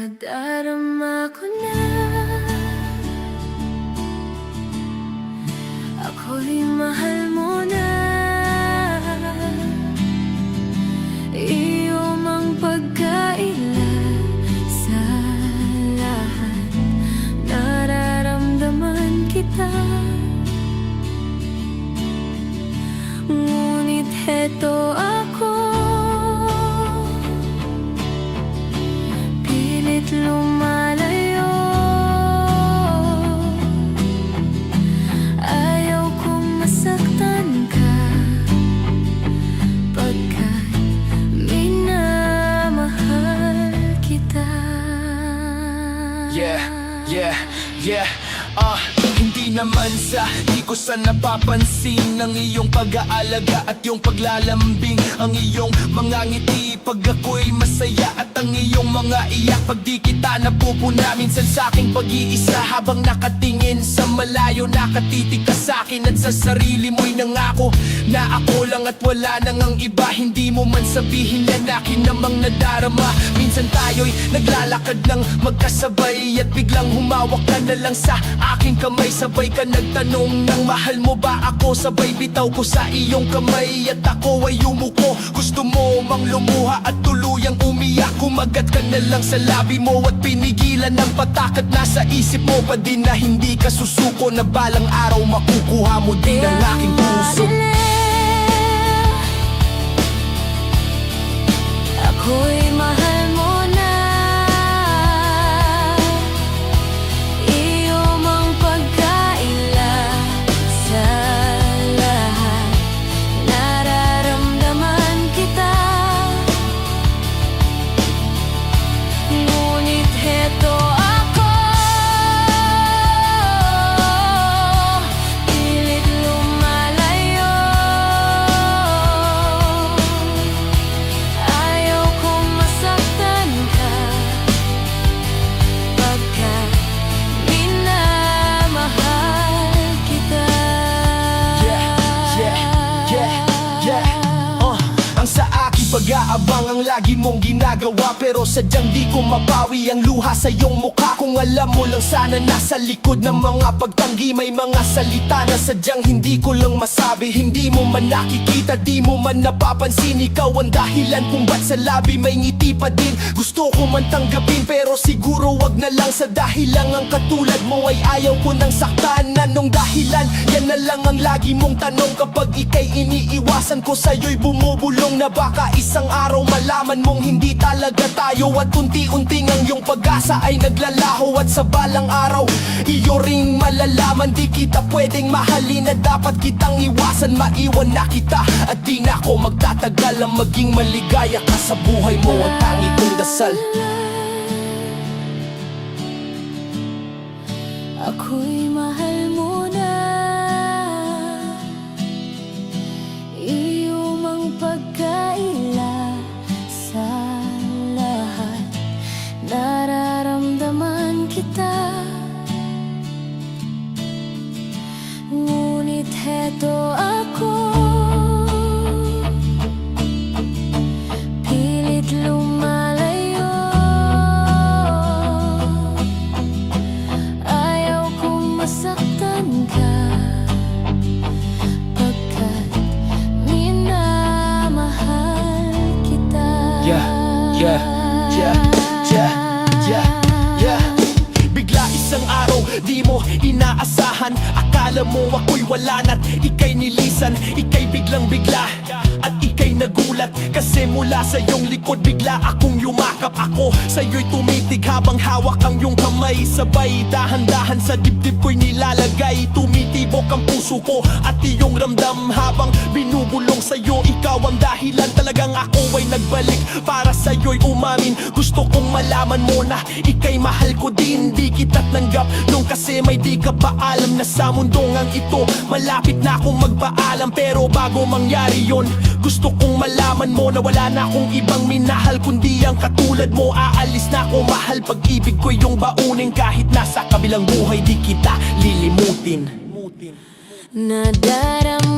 Nadarama ko na ako'y mahal mo na. Iyong ang pagkaila sa lahat. Nararamdaman kita, ngunit heto ako, pilit lumalayo. Ayaw kong masaktan ka, pagkat minamahal kita. Hindi naman sa di ko sana napapansin ang iyong pag-aalaga at iyong paglalambing, ang iyong mga ngiti pag ako'y masaya, at ang iyong mga iyak pag di kita napupuna. Minsan sa aking pag-iisa habang nakatingin sa malayo, nakatitig ka sa'kin at sa sarili mo'y nangako na ako lang at wala nang ang iba. Hindi mo man sabihin yan, akin namang nadarama. Minsan tayo'y naglalakad ng magkasabay at biglang humawak ka na lang sa aking kamay. Sabay ka nagtanong ng mahal mo ba ako, sabay bitaw ko sa iyong kamay at ako ay yumuko. Gusto mo mang lumuha at tuluyang umiyak, kumagat ka na lang sa labi mo at pinigilan ng patak. At nasa isip mo pa din na hindi ka susuko, na balang araw makukuha mo din ang aking puso. Ako'y mahal mo na. Iyong ang pagkaila sa lahat. Nararamdaman kita, ngunit heto ako, pilit lumalayo. Ayaw kong masaktan ka, pagkat minamahal kita. Ang sa aking pag-aabang ang lagi mong ginagawa, pero sadyang di ko mapawi ang luha sa iyong mukha. Kung alam mo lang sana nasa likod ng mga pagtanggi may mga salita na sadyang hindi ko lang masabi. Hindi mo man nakikita, di mo man napapansin, ikaw ang dahilan kung ba't sa labi may ngiti pa din. Gusto ko man tanggapin, pero siguro wag na lang, sa dahilang ang katulad mo ay ayaw ko nang saktan. Anong dahilan? Yan na lang ang lagi mong tanong kapag ika'y iniiwasan ko. Sa'yo'y bumubulong na baka isang araw malaman mong hindi talaga tayo, at unti-unting ang iyong pag-asa ay naglalaho. At sa balang araw, iyo ring malalaman di kita pwedeng mahalin, at dapat kitang iwasan, maiwan na kita. At di na ako magtatagal ang maging maligaya ka sa buhay mo, ang tangi kong dasal. Ako'y mahal mo na. Iyong ang pagkaila sa lahat. Nararamdaman kita, ngunit heto ako, pilit lumalayo. Ayaw kong masaktan ka, pagkat minamahal kita. Bigla isang araw, di mo inaasahan, akala mo ako'y wala na't ika'y nilisan. Ika'y biglang bigla at ika'y nagulat, kasi mula sa iyong likod bigla akong yumakap. Ako sa'yo'y tumitig habang hawak ang iyong kamay. Sabay dahan-dahan sa dibdib ko'y nilalagay. Tumitibok ang puso ko at iyong ramdam habang binubulong sa'yo. Ikaw ang dahilan, talagang ako ay nagbalik para sa'yo'y umamin. Gusto kong malaman mo na ika'y mahal ko din. Di kita tanggap nung kasi may di ka pa alam na sa mundong ang ito malapit na akong magpaalam. Pero bago mangyari yon, gusto kong malaman mo na wala na akong ibang minahal kundi ang katulad mo. Aalis na ako mahal, pag-ibig ko yung baunin, kahit nasa kabilang buhay di kita lilimutin. Nadarama